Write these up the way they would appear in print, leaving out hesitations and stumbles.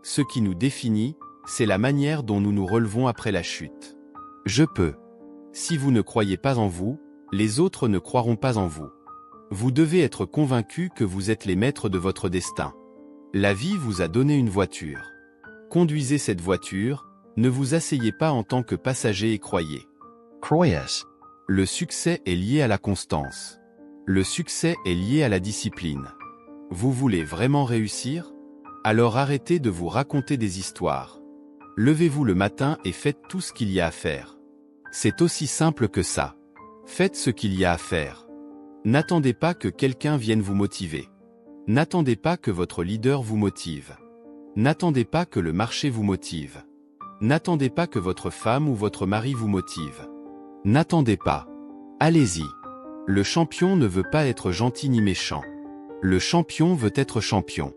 Ce qui nous définit, c'est la manière dont nous nous relevons après la chute. Je peux. Si vous ne croyez pas en vous, les autres ne croiront pas en vous. Vous devez être convaincu que vous êtes les maîtres de votre destin. La vie vous a donné une voiture. Conduisez cette voiture, ne vous asseyez pas en tant que passager et croyez. Croyez. Le succès est lié à la constance. Le succès est lié à la discipline. Vous voulez vraiment réussir? Alors arrêtez de vous raconter des histoires. Levez-vous le matin et faites tout ce qu'il y a à faire. C'est aussi simple que ça. Faites ce qu'il y a à faire. N'attendez pas que quelqu'un vienne vous motiver. N'attendez pas que votre leader vous motive. N'attendez pas que le marché vous motive. N'attendez pas que votre femme ou votre mari vous motive. N'attendez pas. Allez-y. Le champion ne veut pas être gentil ni méchant. Le champion veut être champion.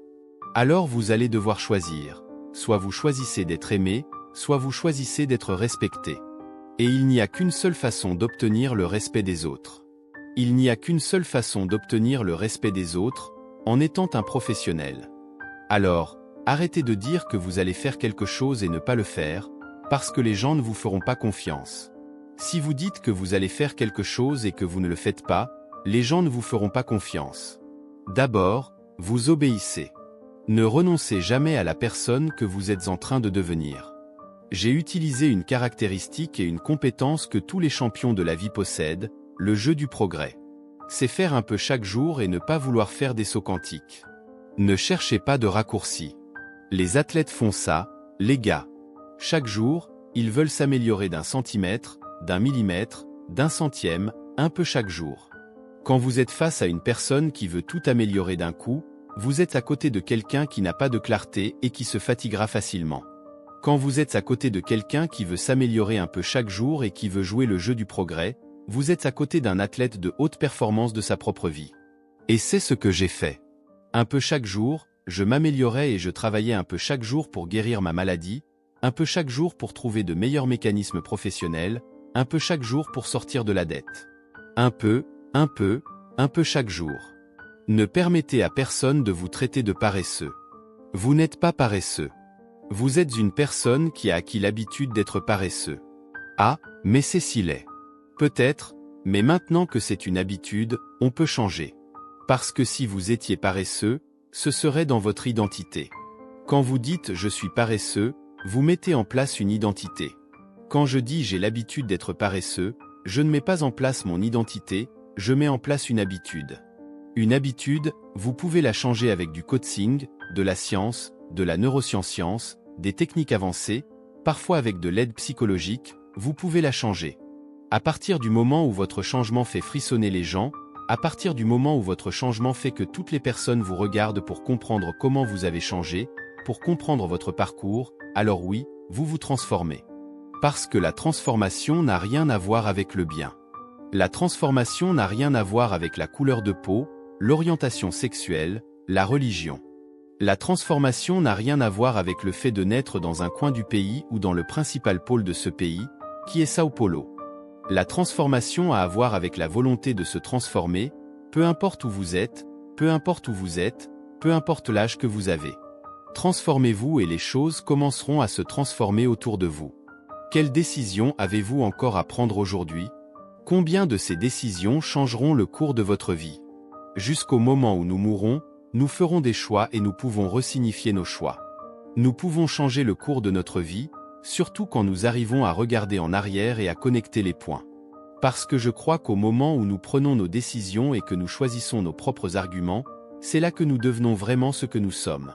Alors vous allez devoir choisir. Soit vous choisissez d'être aimé, soit vous choisissez d'être respecté. Et il n'y a qu'une seule façon d'obtenir le respect des autres. Il n'y a qu'une seule façon d'obtenir le respect des autres, en étant un professionnel. Alors, arrêtez de dire que vous allez faire quelque chose et ne pas le faire, parce que les gens ne vous feront pas confiance. Si vous dites que vous allez faire quelque chose et que vous ne le faites pas, les gens ne vous feront pas confiance. D'abord, vous obéissez. Ne renoncez jamais à la personne que vous êtes en train de devenir. J'ai utilisé une caractéristique et une compétence que tous les champions de la vie possèdent, le jeu du progrès. C'est faire un peu chaque jour et ne pas vouloir faire des sauts quantiques. Ne cherchez pas de raccourcis. Les athlètes font ça, les gars. Chaque jour, ils veulent s'améliorer d'un centimètre, d'un millimètre, d'un centième, un peu chaque jour. Quand vous êtes face à une personne qui veut tout améliorer d'un coup, vous êtes à côté de quelqu'un qui n'a pas de clarté et qui se fatiguera facilement. Quand vous êtes à côté de quelqu'un qui veut s'améliorer un peu chaque jour et qui veut jouer le jeu du progrès, vous êtes à côté d'un athlète de haute performance de sa propre vie. Et c'est ce que j'ai fait. Un peu chaque jour, je m'améliorais et je travaillais un peu chaque jour pour guérir ma maladie, un peu chaque jour pour trouver de meilleurs mécanismes professionnels, un peu chaque jour pour sortir de la dette. Un peu chaque jour. Ne permettez à personne de vous traiter de paresseux. Vous n'êtes pas paresseux. Vous êtes une personne qui a acquis l'habitude d'être paresseux. Ah, mais c'est si laid. Peut-être, mais maintenant que c'est une habitude, on peut changer. Parce que si vous étiez paresseux, ce serait dans votre identité. Quand vous dites « je suis paresseux », vous mettez en place une identité. Quand je dis « j'ai l'habitude d'être paresseux », je ne mets pas en place mon identité, je mets en place une habitude. Une habitude, vous pouvez la changer avec du coaching, de la science, de la neuroscience, des techniques avancées, parfois avec de l'aide psychologique, vous pouvez la changer. À partir du moment où votre changement fait frissonner les gens, à partir du moment où votre changement fait que toutes les personnes vous regardent pour comprendre comment vous avez changé, pour comprendre votre parcours, alors oui, vous vous transformez. Parce que la transformation n'a rien à voir avec le bien. La transformation n'a rien à voir avec la couleur de peau, l'orientation sexuelle, la religion. La transformation n'a rien à voir avec le fait de naître dans un coin du pays ou dans le principal pôle de ce pays, qui est Sao Paulo. La transformation a à voir avec la volonté de se transformer, peu importe où vous êtes, peu importe où vous êtes, peu importe l'âge que vous avez. Transformez-vous et les choses commenceront à se transformer autour de vous. Quelle décision avez-vous encore à prendre aujourd'hui? Combien de ces décisions changeront le cours de votre vie? Jusqu'au moment où nous mourrons, nous ferons des choix et nous pouvons resignifier nos choix. Nous pouvons changer le cours de notre vie, surtout quand nous arrivons à regarder en arrière et à connecter les points. Parce que je crois qu'au moment où nous prenons nos décisions et que nous choisissons nos propres arguments, c'est là que nous devenons vraiment ce que nous sommes.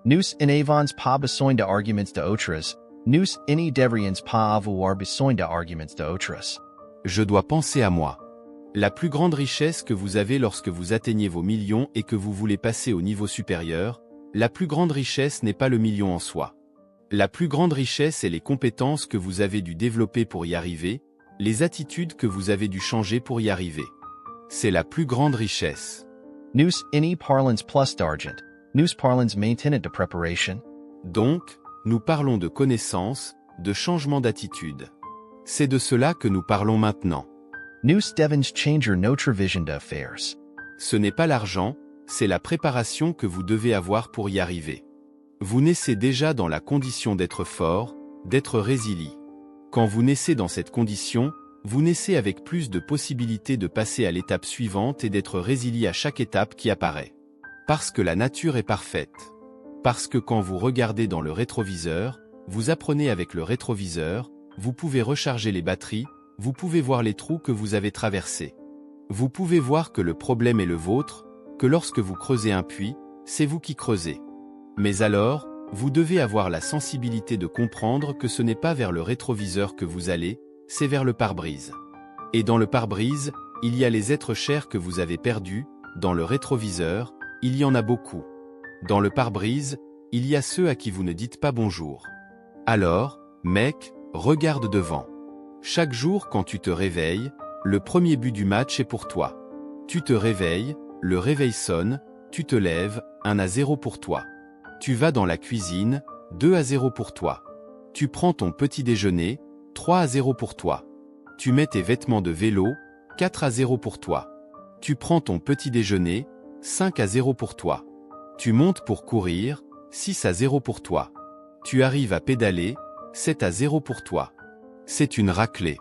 Nous inavons pas besoin d'arguments d'autres. Nous ne devrions pas avoir besoin d'arguments d'autres. Je dois penser à moi. La plus grande richesse que vous avez lorsque vous atteignez vos millions et que vous voulez passer au niveau supérieur, la plus grande richesse n'est pas le million en soi. La plus grande richesse est les compétences que vous avez dû développer pour y arriver, les attitudes que vous avez dû changer pour y arriver. C'est la plus grande richesse. Nous ne parlons plus d'argent. Nous parlons maintenant de préparation. Donc, nous parlons de connaissances, de changement d'attitude. C'est de cela que nous parlons maintenant. Nous devons changer notre vision d'affaires. Ce n'est pas l'argent, c'est la préparation que vous devez avoir pour y arriver. Vous naissez déjà dans la condition d'être fort, d'être résilient. Quand vous naissez dans cette condition, vous naissez avec plus de possibilités de passer à l'étape suivante et d'être résilient à chaque étape qui apparaît. Parce que la nature est parfaite. Parce que quand vous regardez dans le rétroviseur, vous apprenez avec le rétroviseur, vous pouvez recharger les batteries, vous pouvez voir les trous que vous avez traversés. Vous pouvez voir que le problème est le vôtre, que lorsque vous creusez un puits, c'est vous qui creusez. Mais alors, vous devez avoir la sensibilité de comprendre que ce n'est pas vers le rétroviseur que vous allez, c'est vers le pare-brise. Et dans le pare-brise, il y a les êtres chers que vous avez perdus, dans le rétroviseur, il y en a beaucoup. Dans le pare-brise, il y a ceux à qui vous ne dites pas bonjour. Alors, mec, regarde devant. Chaque jour quand tu te réveilles, le premier but du match est pour toi. Tu te réveilles, le réveil sonne, tu te lèves, 1-0 pour toi. Tu vas dans la cuisine, 2-0 pour toi. Tu prends ton petit déjeuner, 3-0 pour toi. Tu mets tes vêtements de vélo, 4-0 pour toi. Tu prends ton petit déjeuner, 5-0 pour toi. Tu montes pour courir, 6-0 pour toi. Tu arrives à pédaler, 7-0 pour toi. C'est une raclée.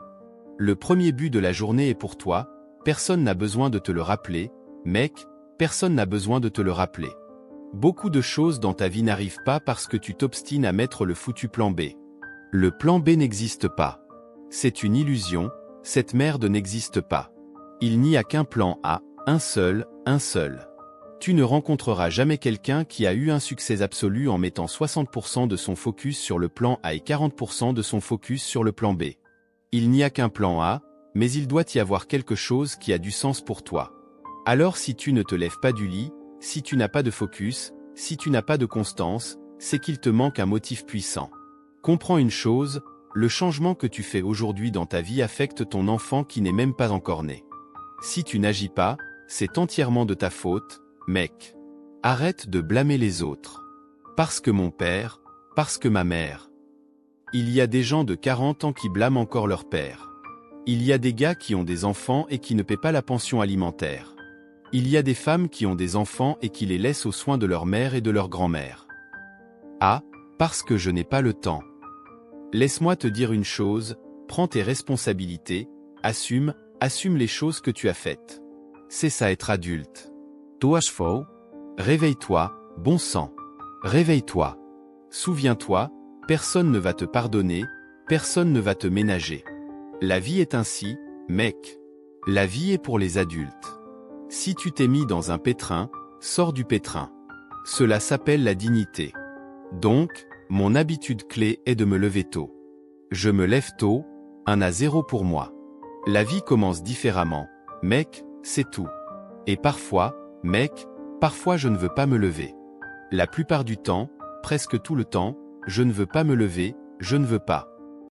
Le premier but de la journée est pour toi, personne n'a besoin de te le rappeler, mec, personne n'a besoin de te le rappeler. Beaucoup de choses dans ta vie n'arrivent pas parce que tu t'obstines à mettre le foutu plan B. Le plan B n'existe pas. C'est une illusion, cette merde n'existe pas. Il n'y a qu'un plan A, un seul. Tu ne rencontreras jamais quelqu'un qui a eu un succès absolu en mettant 60% de son focus sur le plan A et 40% de son focus sur le plan B. Il n'y a qu'un plan A, mais il doit y avoir quelque chose qui a du sens pour toi. Alors si tu ne te lèves pas du lit, si tu n'as pas de focus, si tu n'as pas de constance, c'est qu'il te manque un motif puissant. Comprends une chose, le changement que tu fais aujourd'hui dans ta vie affecte ton enfant qui n'est même pas encore né. Si tu n'agis pas, c'est entièrement de ta faute, mec. Arrête de blâmer les autres. Parce que mon père, parce que ma mère. Il y a des gens de 40 ans qui blâment encore leur père. Il y a des gars qui ont des enfants et qui ne paient pas la pension alimentaire. Il y a des femmes qui ont des enfants et qui les laissent aux soins de leur mère et de leur grand-mère. Ah, parce que je n'ai pas le temps. Laisse-moi te dire une chose, prends tes responsabilités, assume les choses que tu as faites. C'est ça être adulte. Tu as faux? Réveille-toi, bon sang. Réveille-toi. Souviens-toi, personne ne va te pardonner, personne ne va te ménager. La vie est ainsi, mec. La vie est pour les adultes. Si tu t'es mis dans un pétrin, sors du pétrin. Cela s'appelle la dignité. Donc, mon habitude clé est de me lever tôt. Je me lève tôt, 1-0 pour moi. La vie commence différemment, mec, c'est tout. Et parfois, mec, parfois je ne veux pas me lever. La plupart du temps, presque tout le temps, je ne veux pas me lever, je ne veux pas.